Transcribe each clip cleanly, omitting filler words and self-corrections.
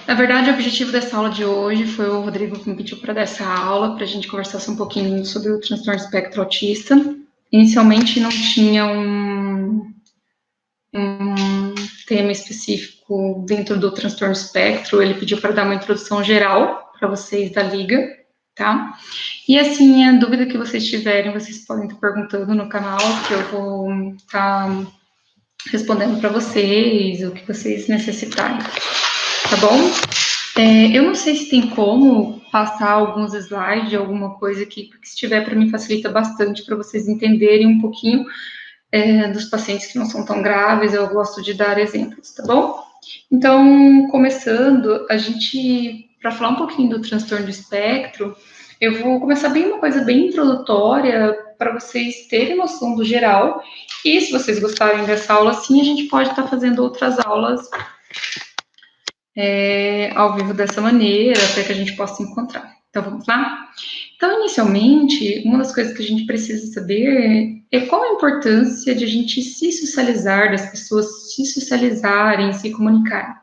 Na verdade, o objetivo dessa aula de hoje foi o Rodrigo que me pediu para dar essa aula, para a gente conversar um pouquinho sobre o transtorno espectro autista. Inicialmente não tinha um tema específico dentro do transtorno espectro, ele pediu para dar uma introdução geral para vocês da Liga, tá? E assim, a dúvida que vocês tiverem, vocês podem estar perguntando no canal, que eu vou estar respondendo para vocês, o que vocês necessitarem, tá bom? Eu não sei se tem como passar alguns slides, alguma coisa aqui, porque se tiver para mim facilita bastante para vocês entenderem um pouquinho dos pacientes que não são tão graves, eu gosto de dar exemplos, tá bom? Então, começando, para falar um pouquinho do transtorno do espectro, eu vou começar bem uma coisa bem introdutória para vocês terem noção do geral, e se vocês gostarem dessa aula, sim, a gente pode estar fazendo outras aulas ao vivo dessa maneira, até que a gente possa encontrar. Então, vamos lá? Então, inicialmente, uma das coisas que a gente precisa saber é qual a importância de a gente se socializar, das pessoas se socializarem, se comunicarem.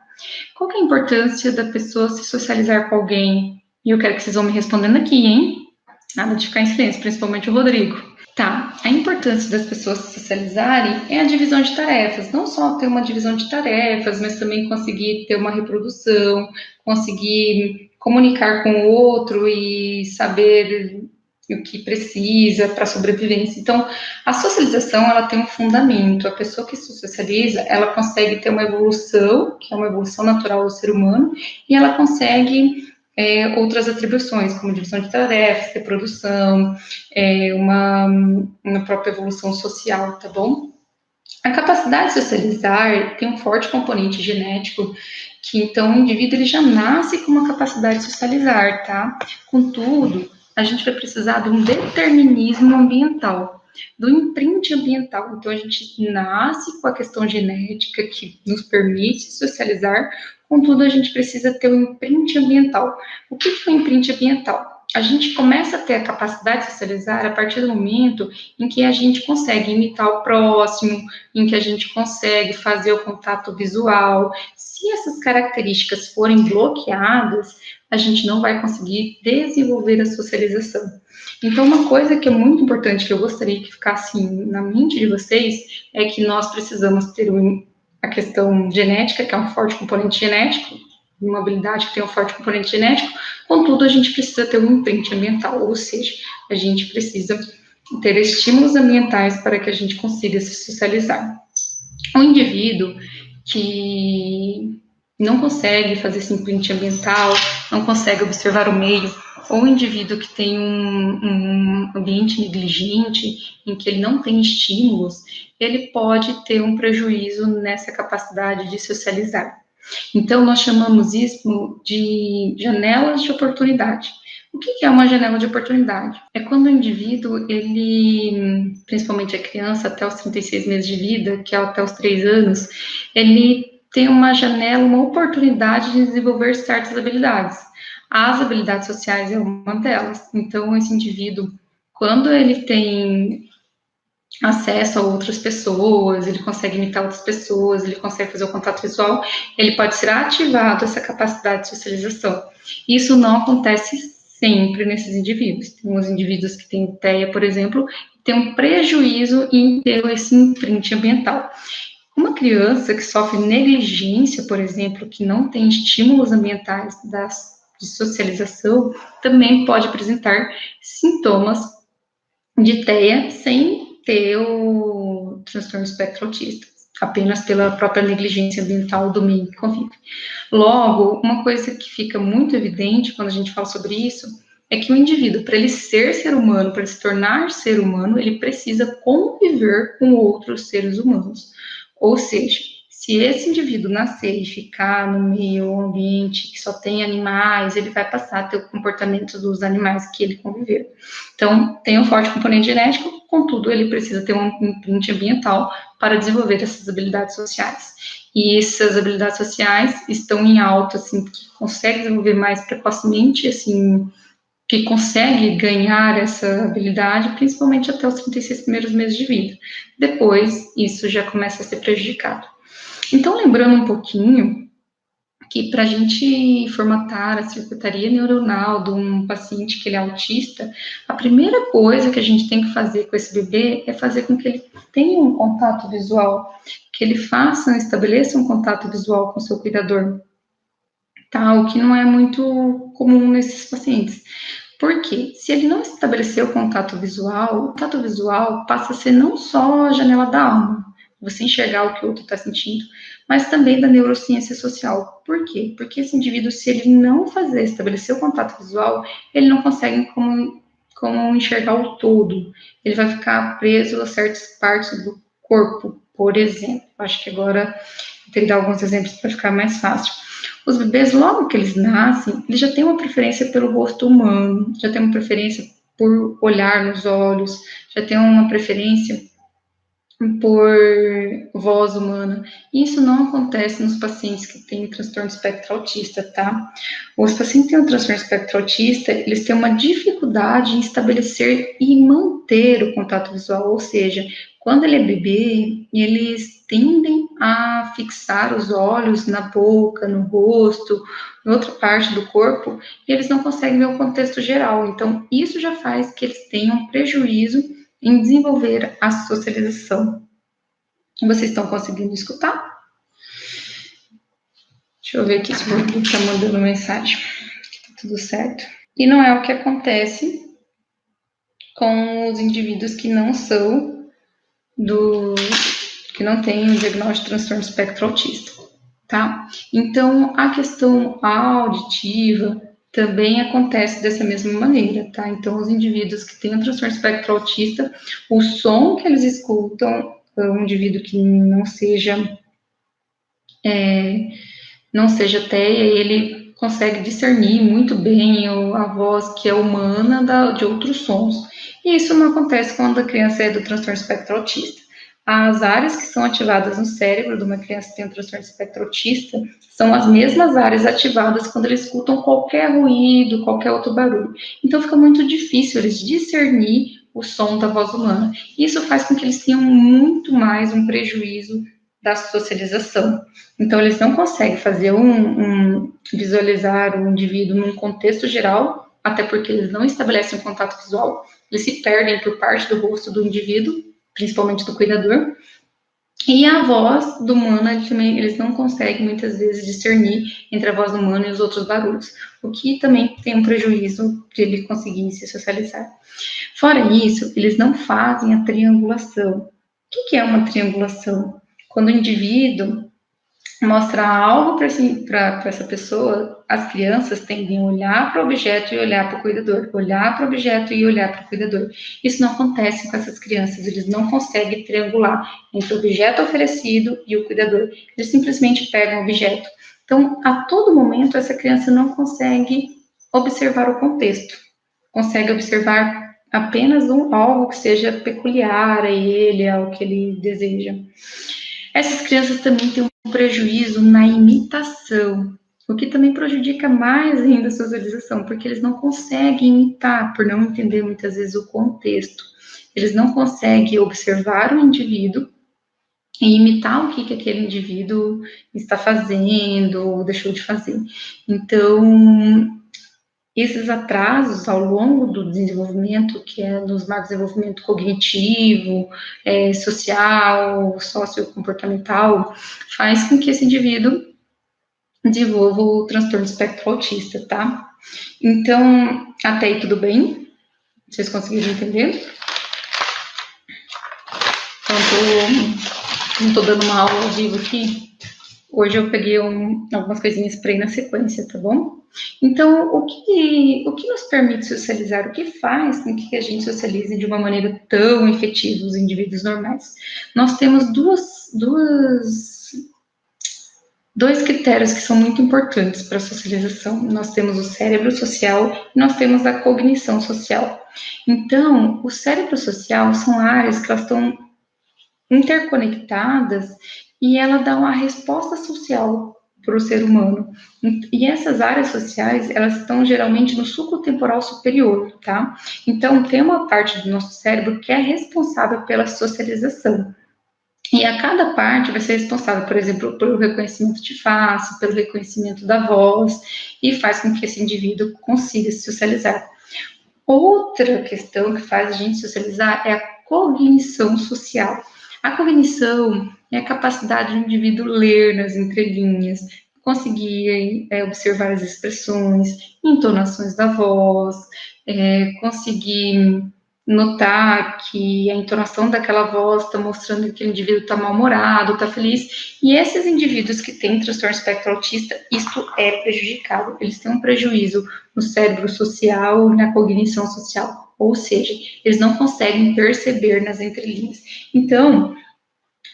Qual que é a importância da pessoa se socializar com alguém? E eu quero que vocês vão me respondendo aqui, hein? Nada de ficar em silêncio, principalmente o Rodrigo. Tá, a importância das pessoas se socializarem é a divisão de tarefas. Não só ter uma divisão de tarefas, mas também conseguir ter uma reprodução, conseguir comunicar com o outro e saber o que precisa para a sobrevivência. Então, a socialização, ela tem um fundamento. A pessoa que se socializa, ela consegue ter uma evolução, que é uma evolução natural do ser humano, e ela consegue outras atribuições, como divisão de tarefas, reprodução, uma própria evolução social, tá bom? A capacidade de socializar tem um forte componente genético, que então o indivíduo ele já nasce com uma capacidade de socializar, tá? Contudo, a gente vai precisar de um determinismo ambiental, do imprint ambiental. Então, a gente nasce com a questão genética que nos permite socializar, contudo, a gente precisa ter um imprint ambiental. O que é um imprint ambiental? A gente começa a ter a capacidade de socializar a partir do momento em que a gente consegue imitar o próximo, em que a gente consegue fazer o contato visual. Se essas características forem bloqueadas, a gente não vai conseguir desenvolver a socialização. Então, uma coisa que é muito importante, que eu gostaria que ficasse na mente de vocês, é que nós precisamos ter a questão genética, que é um forte componente genético, uma habilidade que tem um forte componente genético, contudo, a gente precisa ter um imprint ambiental, ou seja, a gente precisa ter estímulos ambientais para que a gente consiga se socializar. Um indivíduo que não consegue fazer esse imprint ambiental, não consegue observar o meio, ou um indivíduo que tem um ambiente negligente, em que ele não tem estímulos, ele pode ter um prejuízo nessa capacidade de socializar. Então, nós chamamos isso de janelas de oportunidade. O que é uma janela de oportunidade? É quando o indivíduo, ele, principalmente a criança, até os 36 meses de vida, que é até os 3 anos, ele tem uma janela, uma oportunidade de desenvolver certas habilidades. As habilidades sociais é uma delas. Então, esse indivíduo, quando ele tem acesso a outras pessoas, ele consegue imitar outras pessoas, ele consegue fazer o contato visual, ele pode ser ativado essa capacidade de socialização. Isso não acontece sempre nesses indivíduos. Tem uns indivíduos que têm TEA, por exemplo, que tem um prejuízo em ter esse imprint ambiental. Uma criança que sofre negligência, por exemplo, que não tem estímulos ambientais de socialização, também pode apresentar sintomas de TEA sem ter o transtorno espectro autista, apenas pela própria negligência ambiental do meio que convive. Logo, uma coisa que fica muito evidente quando a gente fala sobre isso é que o indivíduo, para ele ser humano, para ele se tornar ser humano, ele precisa conviver com outros seres humanos. Ou seja, se esse indivíduo nascer e ficar no meio ambiente que só tem animais, ele vai passar a ter o comportamento dos animais que ele conviveu. Então, tem um forte componente genético, contudo, ele precisa ter um imprint ambiental para desenvolver essas habilidades sociais. E essas habilidades sociais estão em alta, assim, que consegue desenvolver mais precocemente, assim, que consegue ganhar essa habilidade, principalmente até os 36 primeiros meses de vida. Depois, isso já começa a ser prejudicado. Então, lembrando um pouquinho que para a gente formatar a circuitaria neuronal de um paciente que ele é autista, a primeira coisa que a gente tem que fazer com esse bebê é fazer com que ele tenha um contato visual, que ele estabeleça um contato visual com o seu cuidador, tá? O que não é muito comum nesses pacientes. Por quê? Se ele não estabelecer o contato visual passa a ser não só a janela da alma, você enxergar o que o outro está sentindo, mas também da neurociência social. Por quê? Porque esse indivíduo, se ele não estabelecer o contato visual, ele não consegue como enxergar o todo. Ele vai ficar preso a certas partes do corpo, por exemplo. Acho que agora vou ter que dar alguns exemplos para ficar mais fácil. Os bebês, logo que eles nascem, eles já têm uma preferência pelo rosto humano, já têm uma preferência por olhar nos olhos, já têm uma preferência por voz humana. Isso não acontece nos pacientes que têm transtorno espectro autista, tá? Os pacientes que têm um transtorno espectro autista, eles têm uma dificuldade em estabelecer e manter o contato visual, ou seja, quando ele é bebê, eles tendem a fixar os olhos na boca, no rosto, em outra parte do corpo, e eles não conseguem ver o contexto geral. Então, isso já faz que eles tenham prejuízo em desenvolver a socialização. Vocês estão conseguindo escutar? Deixa eu ver aqui se o Rodrigo está mandando mensagem. Tá tudo certo. E não é o que acontece com os indivíduos que não que não têm o diagnóstico de transtorno espectro autista, tá? Então, a questão auditiva também acontece dessa mesma maneira, tá? Então, os indivíduos que têm o transtorno espectro autista, o som que eles escutam, um indivíduo que não seja TEA, ele consegue discernir muito bem a voz que é humana de outros sons. E isso não acontece quando a criança é do transtorno espectro autista. As áreas que são ativadas no cérebro de uma criança que tem um transtorno espectro autista são as mesmas áreas ativadas quando eles escutam qualquer ruído, qualquer outro barulho. Então fica muito difícil eles discernir o som da voz humana. Isso faz com que eles tenham muito mais um prejuízo da socialização. Então, eles não conseguem fazer visualizar o indivíduo num contexto geral, até porque eles não estabelecem um contato visual, eles se perdem por parte do rosto do indivíduo, principalmente do cuidador, e a voz do humano, também, eles não conseguem muitas vezes discernir entre a voz do humano e os outros barulhos, o que também tem um prejuízo de ele conseguir se socializar. Fora isso, eles não fazem a triangulação. O que é uma triangulação? Quando o indivíduo mostra algo para essa pessoa, as crianças tendem a olhar para o objeto e olhar para o cuidador, olhar para o objeto e olhar para o cuidador. Isso não acontece com essas crianças, eles não conseguem triangular entre o objeto oferecido e o cuidador, eles simplesmente pegam o objeto. Então, a todo momento, essa criança não consegue observar o contexto, consegue observar apenas algo que seja peculiar a ele, ao que ele deseja. Essas crianças também têm um prejuízo na imitação, o que também prejudica mais ainda a socialização, porque eles não conseguem imitar, por não entender muitas vezes o contexto. Eles não conseguem observar o indivíduo e imitar o que aquele indivíduo está fazendo ou deixou de fazer. Então, esses atrasos ao longo do desenvolvimento, que é nos marcos de desenvolvimento cognitivo, social, sociocomportamental, faz com que esse indivíduo desenvolva o transtorno espectro autista, tá? Então, até aí tudo bem? Vocês conseguiram entender? Então, não estou dando uma aula ao vivo aqui. Hoje eu peguei algumas coisinhas para ir na sequência, tá bom? Então, o que nos permite socializar? O que faz com que a gente socialize de uma maneira tão efetiva os indivíduos normais? Nós temos dois critérios que são muito importantes para a socialização. Nós temos o cérebro social e nós temos a cognição social. Então, o cérebro social são áreas que elas estão interconectadas e ela dá uma resposta social para o ser humano. E essas áreas sociais, elas estão geralmente no sulco temporal superior, tá? Então, tem uma parte do nosso cérebro que é responsável pela socialização. E a cada parte vai ser responsável, por exemplo, pelo reconhecimento de face, pelo reconhecimento da voz, e faz com que esse indivíduo consiga se socializar. Outra questão que faz a gente socializar é a cognição social. A cognição é a capacidade do indivíduo ler nas entrelinhas, conseguir observar as expressões, entonações da voz, conseguir notar que a entonação daquela voz está mostrando que aquele indivíduo está mal-humorado, está feliz. E esses indivíduos que têm transtorno espectro autista, isto é prejudicado. Eles têm um prejuízo no cérebro social e na cognição social. Ou seja, eles não conseguem perceber nas entrelinhas. Então,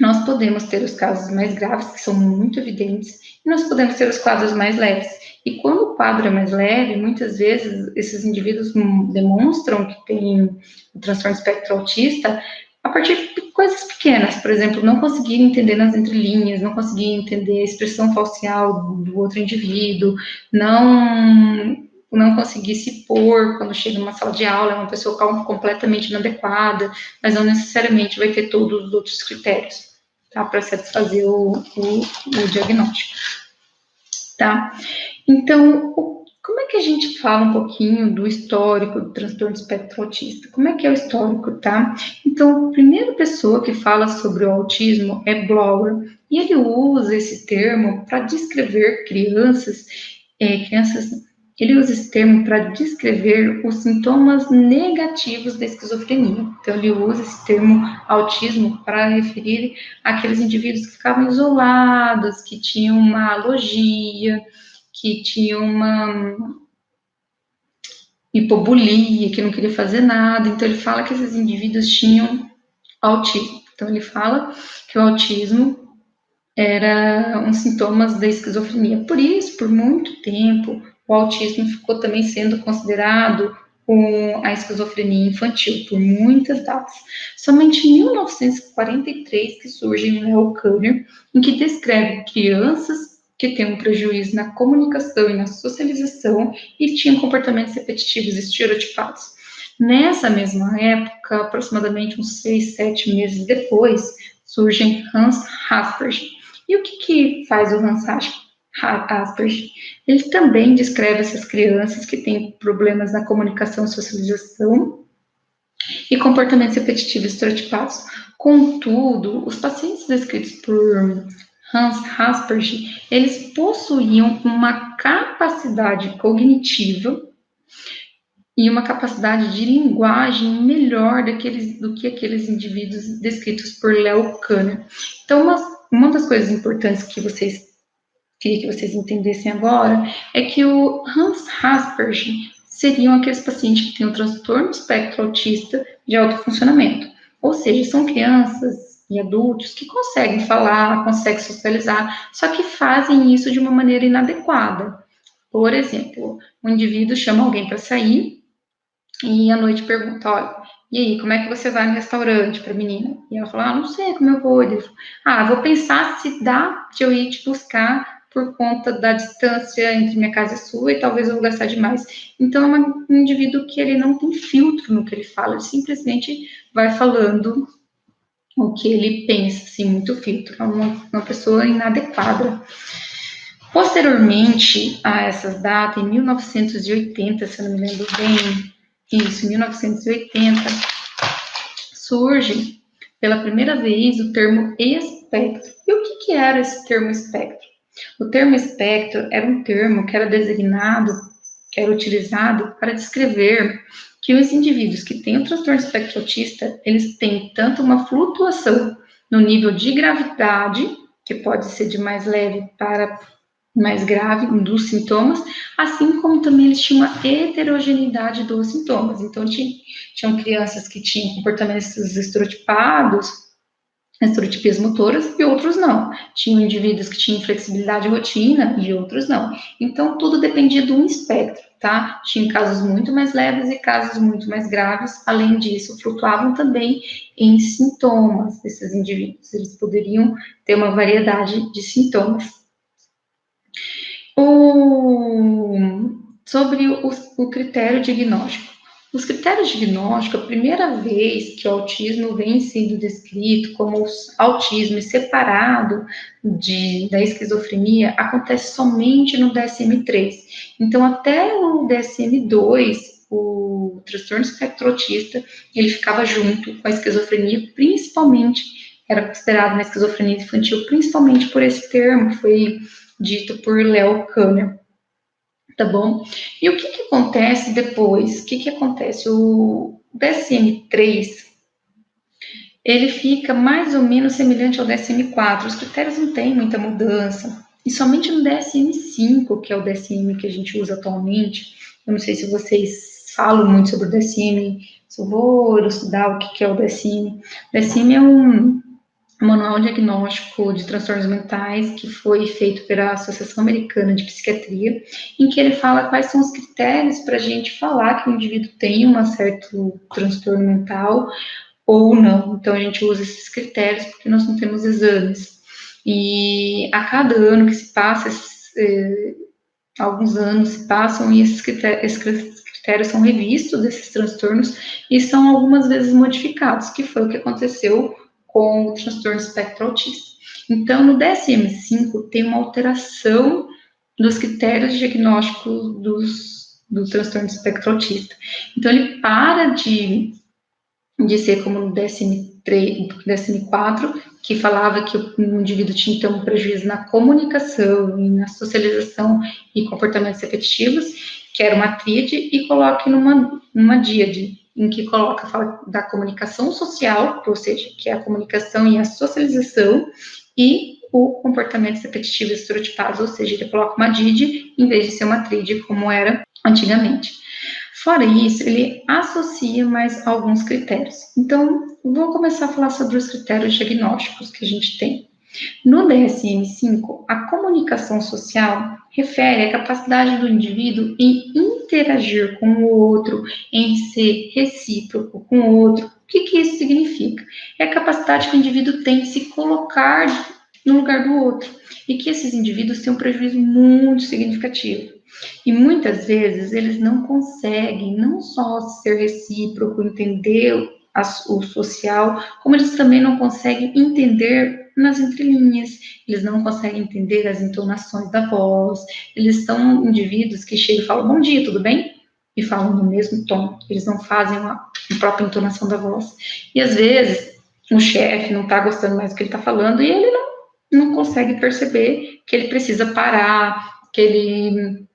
nós podemos ter os casos mais graves, que são muito evidentes, e nós podemos ter os quadros mais leves. E quando o quadro é mais leve, muitas vezes esses indivíduos demonstram que têm o transtorno espectro autista a partir de coisas pequenas, por exemplo, não conseguir entender nas entrelinhas, não conseguir entender a expressão facial do outro indivíduo, não conseguir se pôr quando chega numa sala de aula, é uma pessoa completamente inadequada, mas não necessariamente vai ter todos os outros critérios, tá, para satisfazer o diagnóstico, tá? Então, como é que a gente fala um pouquinho do histórico do transtorno espectro autista? Como é que é o histórico, tá? Então, a primeira pessoa que fala sobre o autismo é Blower, e ele usa esse termo para descrever crianças, ele usa esse termo para descrever os sintomas negativos da esquizofrenia. Então, ele usa esse termo autismo para referir àqueles indivíduos que ficavam isolados, que tinham uma alogia, que tinham uma hipobulia, que não queria fazer nada. Então, ele fala que esses indivíduos tinham autismo. Então, ele fala que o autismo era um sintomas da esquizofrenia. Por isso, por muito tempo, o autismo ficou também sendo considerado a esquizofrenia infantil, por muitas datas. Somente em 1943 que surge Leo Kanner, em que descreve crianças que têm um prejuízo na comunicação e na socialização e tinham comportamentos repetitivos estereotipados. Nessa mesma época, aproximadamente uns 6, 7 meses depois, surge Hans Asperger. E o que faz o Hans Asperger? Ele também descreve essas crianças que têm problemas na comunicação e socialização e comportamentos repetitivos estereotipados. Contudo, os pacientes descritos por Hans Asperger, eles possuíam uma capacidade cognitiva e uma capacidade de linguagem melhor do que aqueles indivíduos descritos por Leo Kanner. Então, uma das coisas importantes que queria que vocês entendessem agora é que o Hans Asperger seriam aqueles pacientes que têm o transtorno espectro autista de alto funcionamento. Ou seja, são crianças e adultos que conseguem falar, conseguem socializar, só que fazem isso de uma maneira inadequada. Por exemplo, um indivíduo chama alguém para sair e à noite pergunta, olha, e aí, como é que você vai no restaurante para a menina? E ela fala, não sei como eu vou. Ele fala, vou pensar se dá de eu ir te buscar por conta da distância entre minha casa e sua e talvez eu vou gastar demais. Então, é um indivíduo que ele não tem filtro no que ele fala, ele simplesmente vai falando o que ele pensa, assim, muito filtro. É uma pessoa inadequada. Posteriormente a essas datas, em 1980, se eu não me lembro bem, isso, 1980, surge pela primeira vez o termo espectro. E o que era esse termo espectro? O termo espectro era um termo que era designado, que era utilizado para descrever que os indivíduos que têm o transtorno espectro autista, eles têm tanto uma flutuação no nível de gravidade, que pode ser de mais leve para mais grave dos sintomas, assim como também eles tinham uma heterogeneidade dos sintomas. Então, tinham crianças que tinham comportamentos estereotipados, estereotipias motoras, e outros não. Tinham indivíduos que tinham flexibilidade rotina e outros não. Então, tudo dependia de um espectro, tá? Tinha casos muito mais leves e casos muito mais graves. Além disso, flutuavam também em sintomas desses indivíduos. Eles poderiam ter uma variedade de sintomas. Sobre o critério diagnóstico. Os critérios diagnósticos, a primeira vez que o autismo vem sendo descrito como autismo separado da esquizofrenia, acontece somente no DSM-3. Então, até o DSM-2, o transtorno espectro autista, ele ficava junto com a esquizofrenia, principalmente, era considerado uma esquizofrenia infantil, principalmente por esse termo que foi dito por Léo Kanner. Tá bom? E o que acontece depois? O que acontece? O DSM-3, ele fica mais ou menos semelhante ao DSM-4. Os critérios não têm muita mudança. E somente no DSM-5, que é o DSM que a gente usa atualmente, eu não sei se vocês falam muito sobre o DSM, só vou estudar o que é o DSM. O DSM é um Manual Diagnóstico de Transtornos Mentais, que foi feito pela Associação Americana de Psiquiatria, em que ele fala quais são os critérios para a gente falar que o indivíduo tem um certo transtorno mental ou não. Então, a gente usa esses critérios porque nós não temos exames. E a cada ano que se passa, alguns anos se passam e esses critérios são revistos desses transtornos e são algumas vezes modificados, que foi o que aconteceu com o transtorno espectro autista. Então, no DSM-5 tem uma alteração dos critérios diagnósticos do transtorno espectro autista. Então, ele para de ser como no DSM-3, DSM-4, que falava que o indivíduo tinha então um prejuízo na comunicação e na socialização e comportamentos repetitivos, que era uma tríade, e coloque numa díade, em que fala da comunicação social, ou seja, que é a comunicação e a socialização, e o comportamentos repetitivos estereotipados, ou seja, ele coloca uma díade em vez de ser uma tríade, como era antigamente. Fora isso, ele associa mais alguns critérios. Então, vou começar a falar sobre os critérios diagnósticos que a gente tem. No DSM-5, a comunicação social refere à capacidade do indivíduo em interagir com o outro, em ser recíproco com o outro. O que isso significa? É a capacidade que o indivíduo tem de se colocar no lugar do outro e que esses indivíduos têm um prejuízo muito significativo. E muitas vezes eles não conseguem não só ser recíproco, entender o social, como eles também não conseguem entender nas entrelinhas, eles não conseguem entender as entonações da voz, eles são indivíduos que chegam e falam bom dia, tudo bem? E falam no mesmo tom, eles não fazem a própria entonação da voz. E às vezes o chefe não está gostando mais do que ele está falando e ele não consegue perceber que ele precisa parar, que ele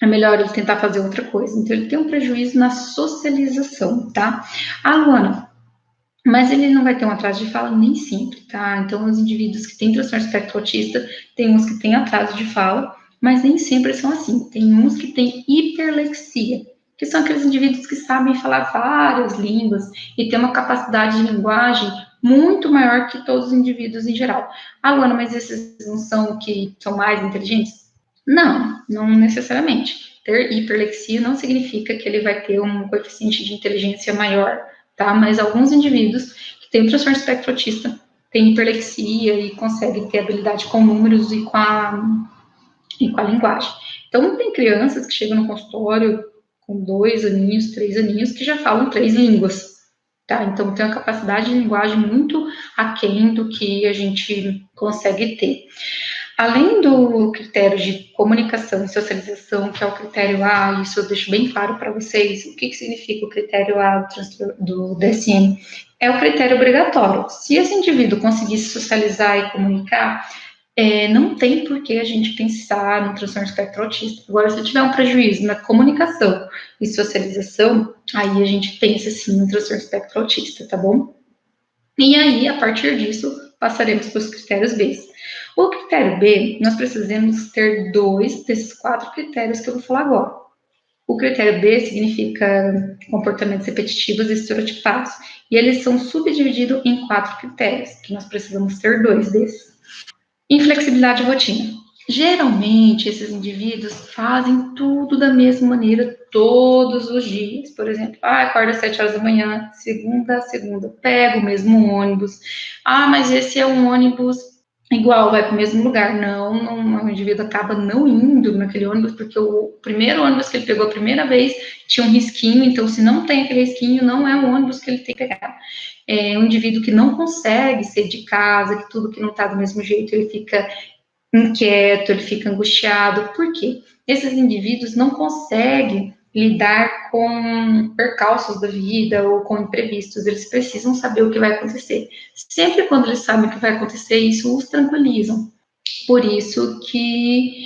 é melhor ele tentar fazer outra coisa. Então, ele tem um prejuízo na socialização, tá? Ah, Luana, mas ele não vai ter um atraso de fala nem sempre, tá? Então, os indivíduos que têm transtorno espectro autista, tem uns que têm atraso de fala, mas nem sempre são assim. Tem uns que têm hiperlexia, que são aqueles indivíduos que sabem falar várias línguas e têm uma capacidade de linguagem muito maior que todos os indivíduos em geral. Ah, Luana, mas esses não são que são mais inteligentes? Não, não necessariamente. Ter hiperlexia não significa que ele vai ter um coeficiente de inteligência maior, tá? Mas alguns indivíduos que têm transtorno espectro autista têm hiperlexia e conseguem ter habilidade com números e com a linguagem. Então, tem crianças que chegam no consultório com 2 aninhos, 3 aninhos, que já falam 3 línguas, tá? Então, tem uma capacidade de linguagem muito aquém do que a gente consegue ter. Além do critério de comunicação e socialização, que é o critério A, isso eu deixo bem claro para vocês, o que significa o critério A do DSM? É o critério obrigatório. Se esse indivíduo conseguir se socializar e comunicar, não tem por que a gente pensar no transtorno espectro autista. Agora, se tiver um prejuízo na comunicação e socialização, aí a gente pensa sim no transtorno espectro autista, tá bom? E aí, a partir disso, passaremos para os critérios B. O critério B, nós precisamos ter 2 desses 4 critérios que eu vou falar agora. O critério B significa comportamentos repetitivos e estereotipados, e eles são subdivididos em 4 critérios, que nós precisamos ter 2 desses. Inflexibilidade de rotina. Geralmente, esses indivíduos fazem tudo da mesma maneira todos os dias. Por exemplo, acorda às 7 horas da manhã, segunda a segunda, pega o mesmo ônibus. Mas esse é um ônibus igual, vai para o mesmo lugar. Não, o indivíduo acaba não indo naquele ônibus, porque o primeiro ônibus que ele pegou a primeira vez tinha um risquinho, então se não tem aquele risquinho, não é o ônibus que ele tem que pegar. É um indivíduo que não consegue sair de casa, que tudo que não está do mesmo jeito, ele fica inquieto, ele fica angustiado. Por quê? Esses indivíduos não conseguem lidar com percalços da vida ou com imprevistos, eles precisam saber o que vai acontecer. Sempre quando eles sabem o que vai acontecer, isso os tranquilizam. Por isso que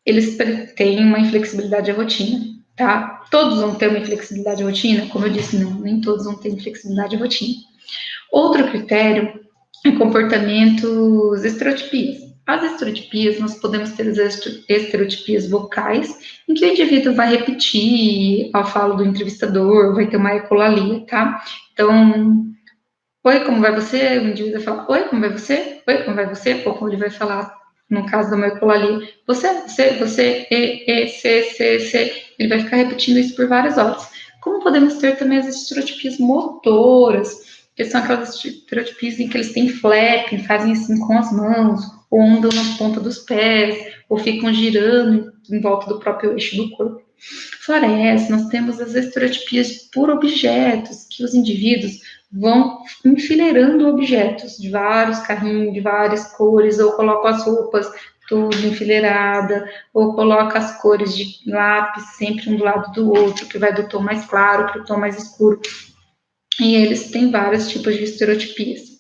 eles têm uma inflexibilidade à rotina, tá? Todos vão ter uma inflexibilidade à rotina? Como eu disse, não, nem todos vão ter inflexibilidade à rotina. Outro critério é comportamentos estereotipias. As estereotipias, nós podemos ter as estereotipias vocais, em que o indivíduo vai repetir ao falo do entrevistador, vai ter uma ecolalia, tá? Então, oi, como vai você? O indivíduo vai falar, oi, como vai você? Oi, como vai você? Ou como ele vai falar, no caso da uma ecolalia, você, se. Ele vai ficar repetindo isso por várias horas. Como podemos ter também as estereotipias motoras, que são aquelas estereotipias em que eles têm flapping, fazem assim com as mãos, ou andam na ponta dos pés, ou ficam girando em volta do próprio eixo do corpo. Fora essa, nós temos as estereotipias por objetos, que os indivíduos vão enfileirando objetos de vários carrinhos, de várias cores, ou colocam as roupas tudo enfileirada, ou coloca as cores de lápis sempre um do lado do outro, que vai do tom mais claro para o tom mais escuro. E eles têm vários tipos de estereotipias.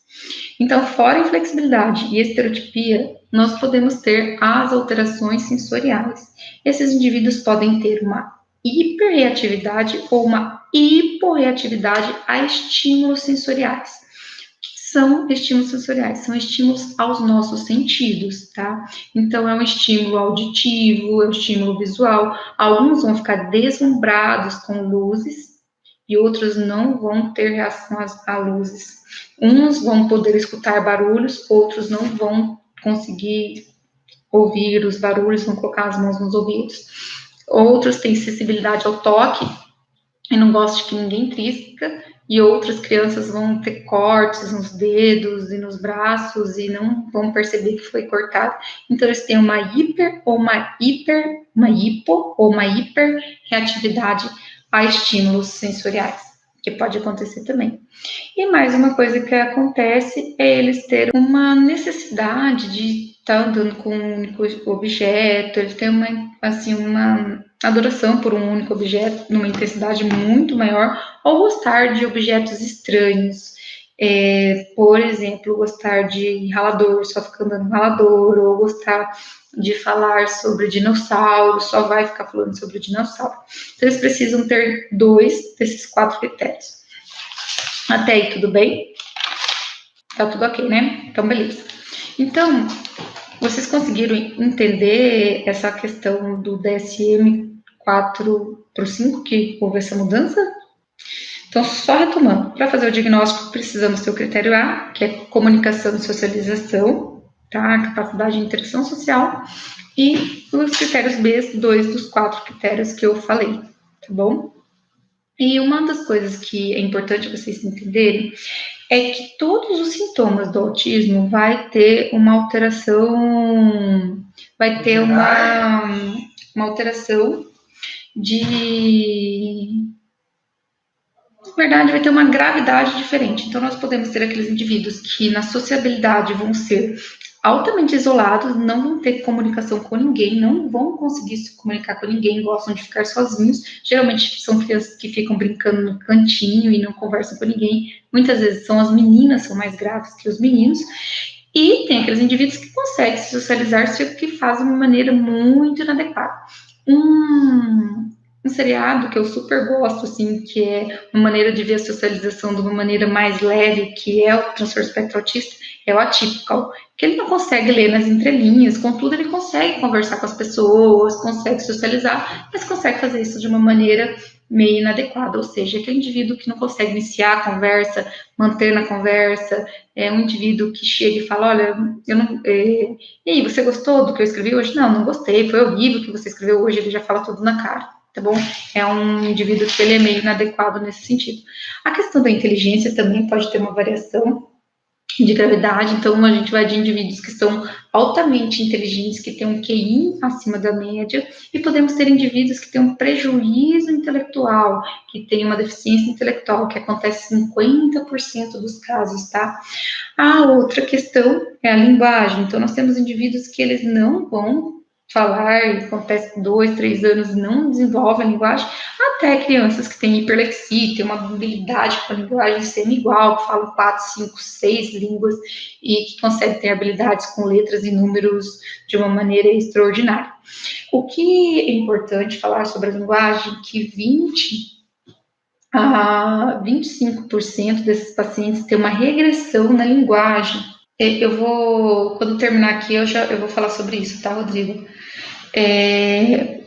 Então, fora a inflexibilidade e estereotipia, nós podemos ter as alterações sensoriais. Esses indivíduos podem ter uma hiperreatividade ou uma hiporreatividade a estímulos sensoriais. O que são estímulos sensoriais? São estímulos aos nossos sentidos, tá? Então, é um estímulo auditivo, é um estímulo visual. Alguns vão ficar deslumbrados com luzes e outros não vão ter reação a luzes. Uns vão poder escutar barulhos, outros não vão conseguir ouvir os barulhos, vão colocar as mãos nos ouvidos. Outros têm sensibilidade ao toque e não gostam de que ninguém trisca, e outras crianças vão ter cortes nos dedos e nos braços e não vão perceber que foi cortado. Então, eles têm uma hipo ou uma hiper reatividade a estímulos sensoriais, que pode acontecer também. E mais uma coisa que acontece é eles terem uma necessidade de estar andando com um único objeto, eles têm uma adoração por um único objeto, numa intensidade muito maior, ou gostar de objetos estranhos. Por exemplo, gostar de ralador, só ficar andando no ralador, ou gostar de falar sobre dinossauro, só vai ficar falando sobre dinossauro. Então, eles precisam ter 2 desses 4 critérios. Até aí, tudo bem? Tá tudo ok, né? Então, beleza. Então, vocês conseguiram entender essa questão do DSM 4 para o 5, que houve essa mudança? Então, só retomando, para fazer o diagnóstico, precisamos ter o critério A, que é comunicação e socialização, tá? Capacidade de interação social, e os critérios B, 2 dos 4 critérios que eu falei, tá bom? E uma das coisas que é importante vocês entenderem é que todos os sintomas do autismo vai ter uma alteração, vai ter uma alteração de... Na verdade, vai ter uma gravidade diferente. Então, nós podemos ter aqueles indivíduos que na sociabilidade vão ser altamente isolados, não vão ter comunicação com ninguém, não vão conseguir se comunicar com ninguém, gostam de ficar sozinhos. Geralmente são crianças que ficam brincando no cantinho e não conversam com ninguém. Muitas vezes são as meninas, são mais graves que os meninos. E tem aqueles indivíduos que conseguem se socializar, só que fazem de uma maneira muito inadequada. Um seriado que eu super gosto, assim, que é uma maneira de ver a socialização de uma maneira mais leve, que é o transtorno espectro autista, é o Atypical, que ele não consegue ler nas entrelinhas, contudo ele consegue conversar com as pessoas, consegue socializar, mas consegue fazer isso de uma maneira meio inadequada, ou seja, aquele indivíduo que não consegue iniciar a conversa, manter na conversa, é um indivíduo que chega e fala, olha, eu não... e aí, você gostou do que eu escrevi hoje? Não, não gostei, foi horrível o que você escreveu hoje, ele já fala tudo na cara. Tá bom? É um indivíduo que ele é meio inadequado nesse sentido. A questão da inteligência também pode ter uma variação. de gravidade, então a gente vai de indivíduos que são altamente inteligentes, que têm um QI acima da média, e podemos ter indivíduos que têm um prejuízo intelectual, que têm uma deficiência intelectual, que acontece em 50% dos casos, tá? A outra questão é a linguagem, então nós temos indivíduos que eles não vão falar, e acontece com 2, 3 anos, não desenvolvem a linguagem, até crianças que têm hiperlexia, têm uma habilidade com a linguagem semi-igual, que falam 4, 5, 6 línguas e que conseguem ter habilidades com letras e números de uma maneira extraordinária. O que é importante falar sobre a linguagem, que 20 a 25% desses pacientes têm uma regressão na linguagem. Eu vou, quando terminar aqui, eu vou falar sobre isso, tá, Rodrigo?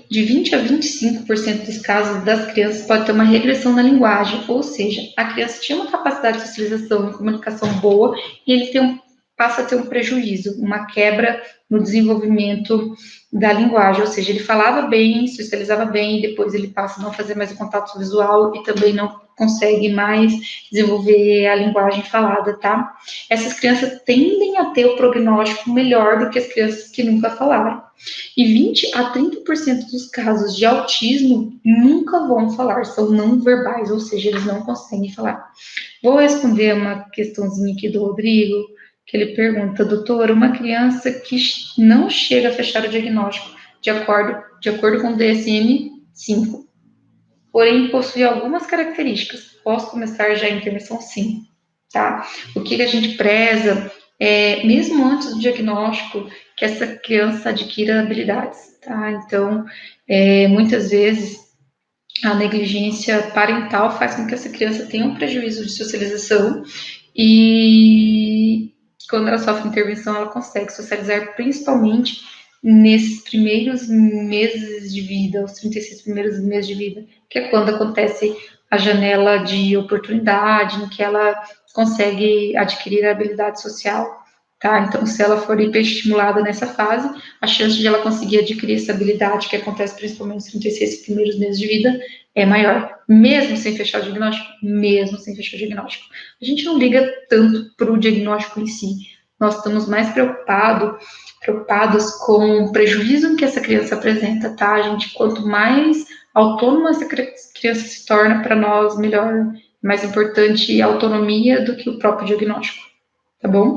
De 20 a 25% dos casos das crianças pode ter uma regressão na linguagem, ou seja, a criança tinha uma capacidade de socialização e comunicação boa e ele passa a ter um prejuízo, uma quebra no desenvolvimento da linguagem, ou seja, ele falava bem, socializava bem, e depois ele passa a não fazer mais o contato visual e também não consegue mais desenvolver a linguagem falada, tá? Essas crianças tendem a ter o prognóstico melhor do que as crianças que nunca falaram. E 20 a 30% dos casos de autismo nunca vão falar, são não verbais, ou seja, eles não conseguem falar. Vou responder uma questãozinha aqui do Rodrigo, que ele pergunta, doutor, uma criança que não chega a fechar o diagnóstico de acordo com o DSM-5, porém possui algumas características, posso começar já a intervenção? Sim, tá? O que a gente preza mesmo antes do diagnóstico, que essa criança adquira habilidades, tá? Então, muitas vezes, a negligência parental faz com que essa criança tenha um prejuízo de socialização e quando ela sofre intervenção, ela consegue socializar principalmente nesses primeiros meses de vida, os 36 primeiros meses de vida, que é quando acontece a janela de oportunidade, em que ela consegue adquirir a habilidade social, tá? Então, se ela for hiperestimulada nessa fase, a chance de ela conseguir adquirir essa habilidade, que acontece principalmente nos 36 primeiros meses de vida, é maior, mesmo sem fechar o diagnóstico, mesmo sem fechar o diagnóstico. A gente não liga tanto para o diagnóstico em si, nós estamos mais preocupados com o prejuízo que essa criança apresenta, tá, gente? Quanto mais autônoma essa criança se torna, para nós, melhor. Mais importante a autonomia do que o próprio diagnóstico, tá bom?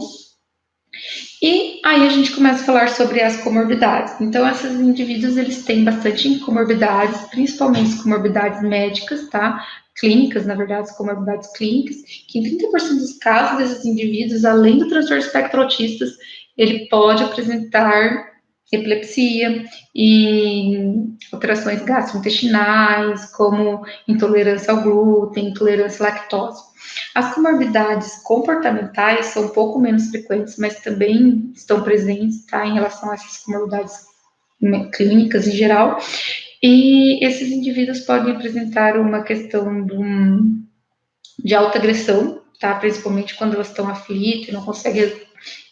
E aí a gente começa a falar sobre as comorbidades. Então, esses indivíduos, eles têm bastante comorbidades, principalmente comorbidades médicas, tá? Clínicas, na verdade, as comorbidades clínicas, que em 30% dos casos desses indivíduos, além do transtorno espectro autista, ele pode apresentar epilepsia e alterações gastrointestinais, como intolerância ao glúten, intolerância à lactose. As comorbidades comportamentais são um pouco menos frequentes, mas também estão presentes, tá, em relação a essas comorbidades clínicas em geral. E esses indivíduos podem apresentar uma questão de alta agressão, tá, principalmente quando elas estão aflitas e não conseguem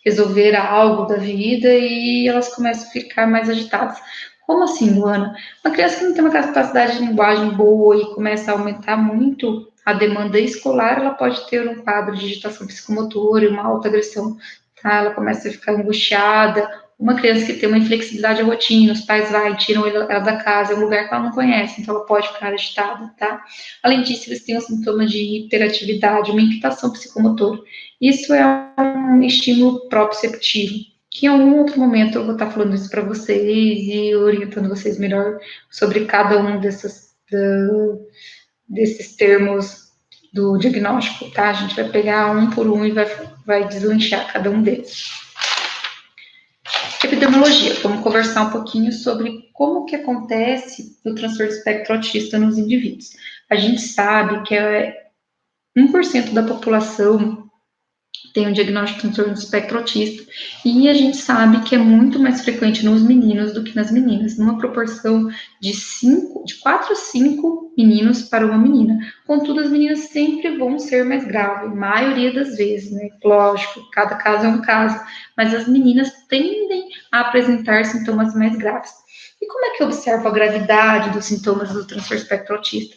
resolver algo da vida e elas começam a ficar mais agitadas. Como assim, Luana? Uma criança que não tem uma capacidade de linguagem boa e começa a aumentar muito a demanda escolar, ela pode ter um quadro de agitação psicomotora e uma alta agressão, tá? Ela começa a ficar angustiada. Uma criança que tem uma inflexibilidade à rotina, os pais vão e tiram ela da casa, é um lugar que ela não conhece, então ela pode ficar agitada, tá? Além disso, eles têm os sintomas de hiperatividade, uma inquietação psicomotora. Isso é um estímulo proprioceptivo, que em algum outro momento eu vou estar falando isso para vocês e orientando vocês melhor sobre cada um desses termos do diagnóstico, tá? A gente vai pegar um por um e vai deslanchar cada um deles. Epidemiologia, vamos conversar um pouquinho sobre como que acontece o transtorno espectro autista nos indivíduos. A gente sabe que 1% da população tem um diagnóstico de transtorno do espectro autista, e a gente sabe que é muito mais frequente nos meninos do que nas meninas, numa proporção de 4 a 5 meninos para uma menina. Contudo, as meninas sempre vão ser mais graves, maioria das vezes, né? Lógico, cada caso é um caso, mas as meninas tendem a apresentar sintomas mais graves. E como é que eu observo a gravidade dos sintomas do transtorno espectro autista?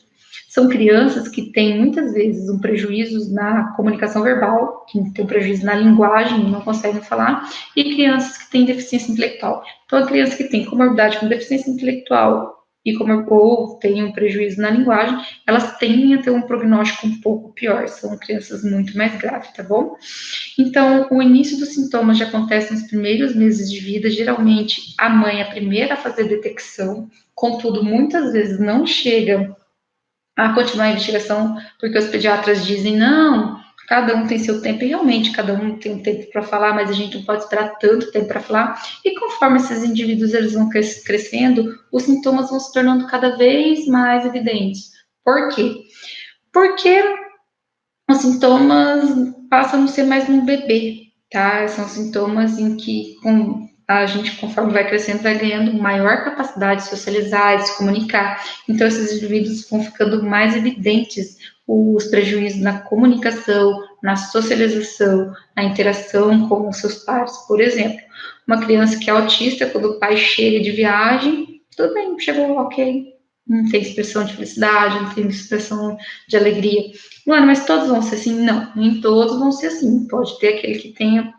São crianças que têm, muitas vezes, um prejuízo na comunicação verbal, que tem um prejuízo na linguagem, não conseguem falar, e crianças que têm deficiência intelectual. Então, a criança que tem comorbidade com deficiência intelectual ou tem um prejuízo na linguagem, elas tendem a ter um prognóstico um pouco pior, são crianças muito mais graves, tá bom? Então, o início dos sintomas já acontece nos primeiros meses de vida, geralmente a mãe é a primeira a fazer a detecção, contudo, muitas vezes não chega a continuar a investigação, porque os pediatras dizem, não, cada um tem seu tempo, e realmente cada um tem um tempo para falar, mas a gente não pode esperar tanto tempo para falar, e conforme esses indivíduos eles vão crescendo, os sintomas vão se tornando cada vez mais evidentes. Por quê? Porque os sintomas passam a não ser mais um bebê, tá? São sintomas em que a gente, conforme vai crescendo, vai ganhando maior capacidade de socializar, de se comunicar. Então, esses indivíduos vão ficando mais evidentes os prejuízos na comunicação, na socialização, na interação com os seus pares. Por exemplo, uma criança que é autista, quando o pai chega de viagem, tudo bem, chegou, ok, não tem expressão de felicidade, não tem expressão de alegria. Mano, mas todos vão ser assim? Não, nem todos vão ser assim. Pode ter aquele que tenha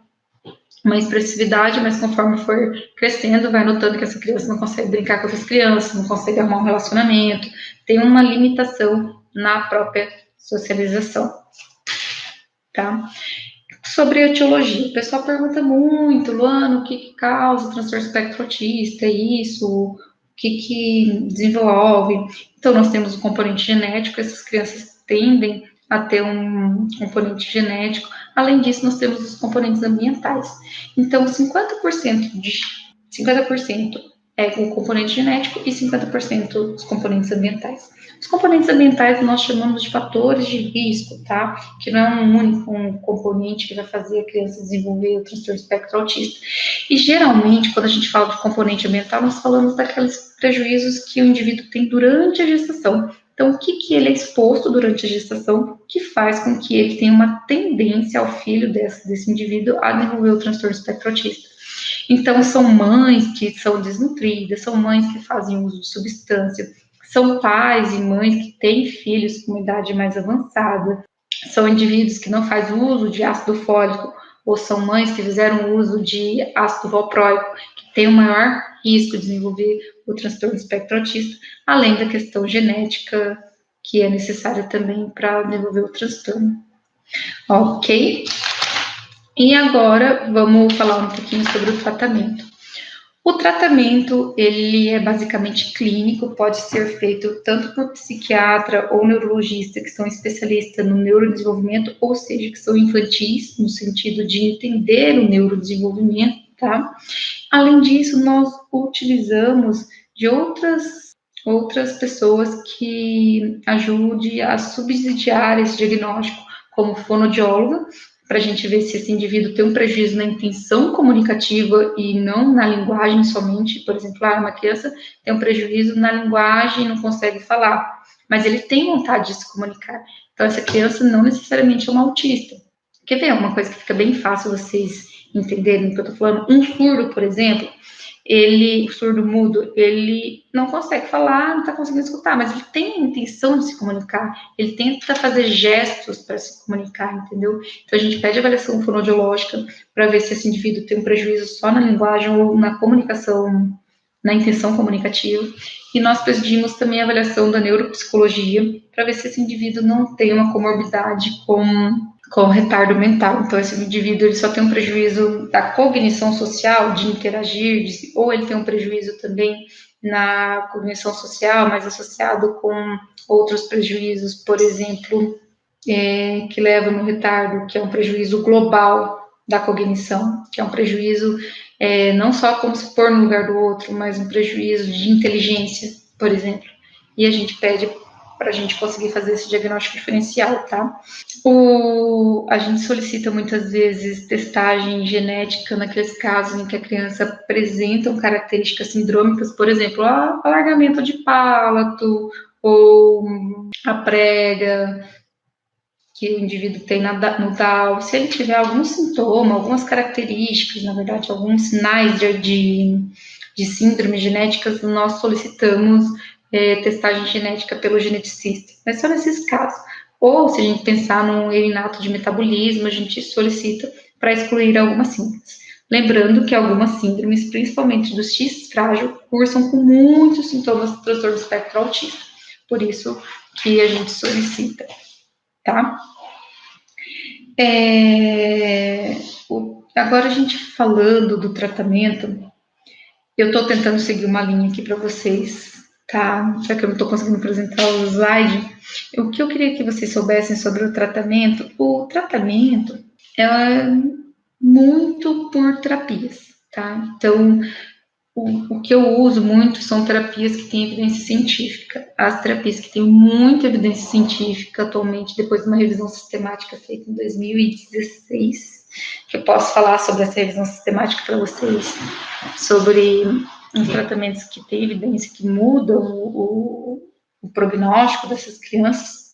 uma expressividade, mas conforme for crescendo, vai notando que essa criança não consegue brincar com outras crianças, não consegue arrumar um relacionamento, tem uma limitação na própria socialização, tá? Sobre a etiologia, o pessoal pergunta muito, Luana, o que causa o transtorno espectro autista, isso, o que desenvolve? Então, nós temos o componente genético, essas crianças tendem a ter um componente genético. Além disso, nós temos os componentes ambientais. Então, 50% é o componente genético e 50% os componentes ambientais. Os componentes ambientais nós chamamos de fatores de risco, tá? Que não é um único componente que vai fazer a criança desenvolver o transtorno espectro autista. E geralmente, quando a gente fala de componente ambiental, nós falamos daqueles prejuízos que o indivíduo tem durante a gestação. Então, o que ele é exposto durante a gestação que faz com que ele tenha uma tendência ao filho desse indivíduo a desenvolver o transtorno espectro autista. Então, são mães que são desnutridas, são mães que fazem uso de substância, são pais e mães que têm filhos com idade mais avançada, são indivíduos que não fazem uso de ácido fólico, ou são mães que fizeram uso de ácido valproico, que tem o maior risco de desenvolver o transtorno espectro autista, além da questão genética, que é necessária também para desenvolver o transtorno. Ok? E agora vamos falar um pouquinho sobre o tratamento. O tratamento, ele é basicamente clínico, pode ser feito tanto por psiquiatra ou neurologista, que são especialistas no neurodesenvolvimento, ou seja, que são infantis, no sentido de entender o neurodesenvolvimento, tá? Além disso, nós utilizamos de outras pessoas que ajudem a subsidiar esse diagnóstico, como fonoaudióloga, para a gente ver se esse indivíduo tem um prejuízo na intenção comunicativa e não na linguagem somente. Por exemplo, uma criança tem um prejuízo na linguagem e não consegue falar, mas ele tem vontade de se comunicar. Então, essa criança não necessariamente é uma autista. Quer ver uma coisa que fica bem fácil vocês entenderem o que eu estou falando? Um surdo, por exemplo, o surdo mudo, ele não consegue falar, não está conseguindo escutar, mas ele tem a intenção de se comunicar, ele tenta fazer gestos para se comunicar, entendeu? Então, a gente pede avaliação fonoaudiológica para ver se esse indivíduo tem um prejuízo só na linguagem ou na comunicação, na intenção comunicativa. E nós pedimos também a avaliação da neuropsicologia para ver se esse indivíduo não tem uma comorbidade com retardo mental. Então, esse indivíduo ele só tem um prejuízo da cognição social, de interagir, ou ele tem um prejuízo também na cognição social, mas associado com outros prejuízos, por exemplo, que levam no retardo, que é um prejuízo global da cognição, que é um prejuízo não só como se pôr no lugar do outro, mas um prejuízo de inteligência, por exemplo. E a gente pede para a gente conseguir fazer esse diagnóstico diferencial, tá? A gente solicita muitas vezes testagem genética naqueles casos em que a criança apresenta características sindrômicas, por exemplo, alargamento de palato ou a prega que o indivíduo tem no Down. Se ele tiver algum sintoma, algumas características, na verdade, alguns sinais de síndrome genéticas, nós solicitamos testagem genética pelo geneticista, mas só nesses casos. Ou, se a gente pensar num inato de metabolismo, a gente solicita para excluir algumas síndromes. Lembrando que algumas síndromes, principalmente do X frágil, cursam com muitos sintomas do transtorno do espectro autista. Por isso que a gente solicita, tá? Agora a gente falando do tratamento, eu estou tentando seguir uma linha aqui para vocês, tá? Já que eu não estou conseguindo apresentar o slide, o que eu queria que vocês soubessem sobre o tratamento é muito por terapias, tá? Então, o que eu uso muito são terapias que têm evidência científica. As terapias que têm muita evidência científica atualmente, depois de uma revisão sistemática feita em 2016, que eu posso falar sobre essa revisão sistemática para vocês, sobre os tratamentos que têm evidência que mudam o prognóstico dessas crianças,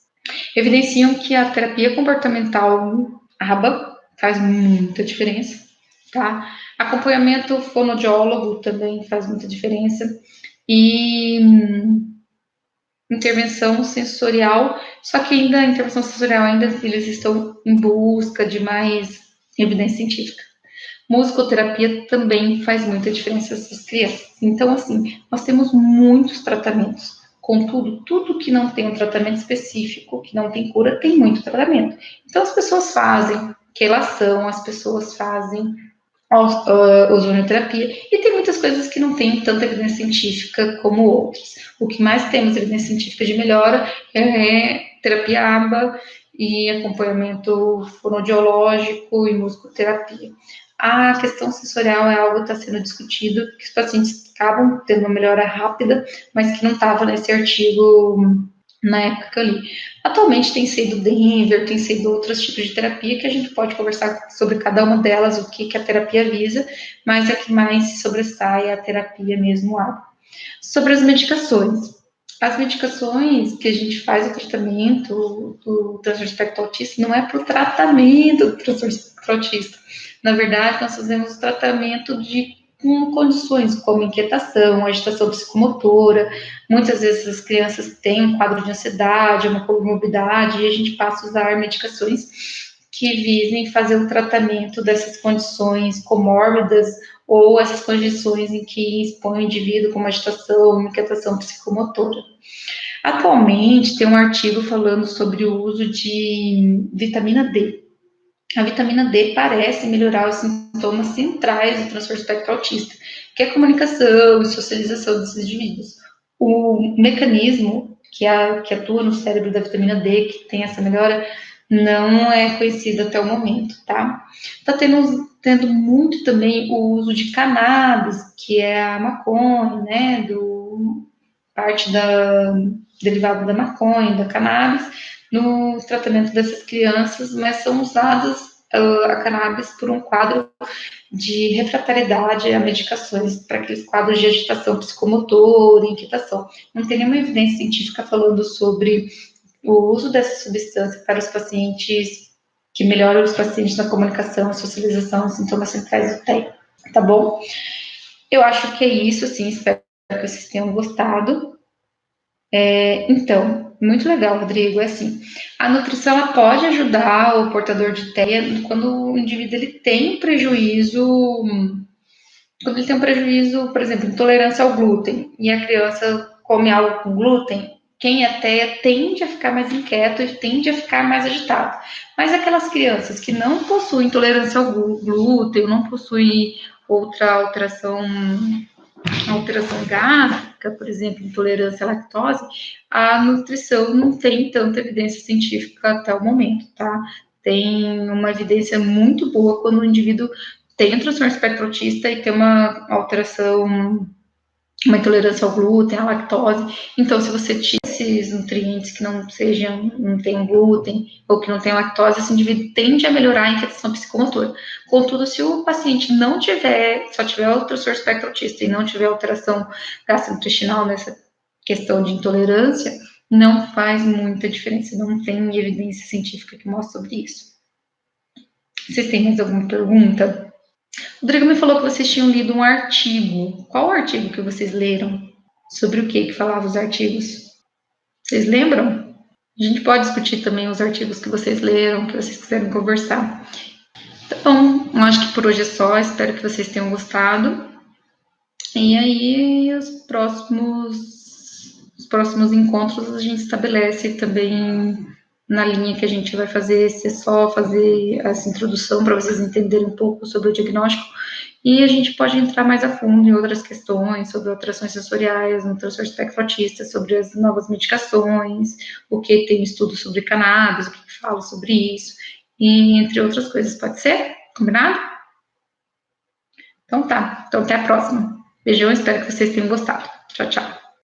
evidenciam que a terapia comportamental ABA faz muita diferença, tá? Acompanhamento fonoaudiólogo também faz muita diferença. E intervenção sensorial, só que ainda a intervenção sensorial ainda eles estão em busca de mais evidência científica. Musicoterapia também faz muita diferença nessas crianças. Então, assim, nós temos muitos tratamentos. Contudo, tudo que não tem um tratamento específico, que não tem cura, tem muito tratamento. Então, as pessoas fazem quelação, as pessoas fazem ozonioterapia, e tem muitas coisas que não têm tanta evidência científica como outras. O que mais temos evidência científica de melhora é terapia ABA e acompanhamento fonoaudiológico e musicoterapia. A questão sensorial é algo que está sendo discutido, que os pacientes acabam tendo uma melhora rápida, mas que não estava nesse artigo na época ali. Atualmente tem sido Denver, tem sido outros tipos de terapia que a gente pode conversar sobre cada uma delas, o que a terapia visa, mas a que mais se sobressai é a terapia mesmo ABA. Sobre as medicações. As medicações que a gente faz o tratamento do transtorno espectro autista não é para o tratamento do transtorno espectro autista. Na verdade, nós fazemos o tratamento com condições como inquietação, agitação psicomotora. Muitas vezes as crianças têm um quadro de ansiedade, uma comorbidade, e a gente passa a usar medicações que visem fazer o tratamento dessas condições comórbidas ou essas condições em que expõe o indivíduo com uma agitação, uma inquietação psicomotora. Atualmente, tem um artigo falando sobre o uso de vitamina D. A vitamina D parece melhorar os sintomas centrais do transtorno espectro autista, que é a comunicação e socialização desses indivíduos. O mecanismo que atua no cérebro da vitamina D, que tem essa melhora, não é conhecido até o momento, tá? Tá tendo muito também o uso de cannabis, que é a maconha, né, parte derivada da maconha, da cannabis, no tratamento dessas crianças, mas são usadas a cannabis por um quadro de refratariedade a medicações, para aqueles quadros de agitação psicomotora, inquietação. Não tem nenhuma evidência científica falando sobre o uso dessa substância para os pacientes, que melhora os pacientes na comunicação, socialização, sintomas centrais do TEA, tá bom? Eu acho que é isso, assim, espero que vocês tenham gostado. Então, muito legal, Rodrigo. É assim, a nutrição ela pode ajudar o portador de TEA quando o indivíduo ele tem um prejuízo, quando ele tem um prejuízo, por exemplo, intolerância ao glúten, e a criança come algo com glúten, quem é TEA tende a ficar mais inquieto e tende a ficar mais agitado. Mas aquelas crianças que não possuem intolerância ao glúten, não possuem outra alteração gástrica, por exemplo, intolerância à lactose, a nutrição não tem tanta evidência científica até o momento, tá? Tem uma evidência muito boa quando o indivíduo tem um transtorno espectro autista e tem uma alteração, uma intolerância ao glúten, à lactose. Então, se você tira esses nutrientes que não tenham glúten ou que não tenham lactose, esse indivíduo tende a melhorar a inquietação psicomotora. Contudo, se o paciente não tiver, só tiver o transtorno espectro autista e não tiver alteração gastrointestinal nessa questão de intolerância, não faz muita diferença, não tem evidência científica que mostre sobre isso. Vocês têm mais alguma pergunta? O Rodrigo me falou que vocês tinham lido um artigo. Qual artigo que vocês leram? Sobre o que falavam os artigos? Vocês lembram? A gente pode discutir também os artigos que vocês leram, que vocês quiserem conversar. Tá bom, acho que por hoje é só. Espero que vocês tenham gostado. E aí, os próximos encontros a gente estabelece também na linha que a gente vai fazer, se é só fazer essa introdução para vocês entenderem um pouco sobre o diagnóstico, e a gente pode entrar mais a fundo em outras questões, sobre alterações sensoriais, no transtorno espectro autista, sobre as novas medicações, o que tem estudo sobre cannabis, o que fala sobre isso, e entre outras coisas, pode ser? Combinado? Então tá, então até a próxima. Beijão, espero que vocês tenham gostado. Tchau, tchau.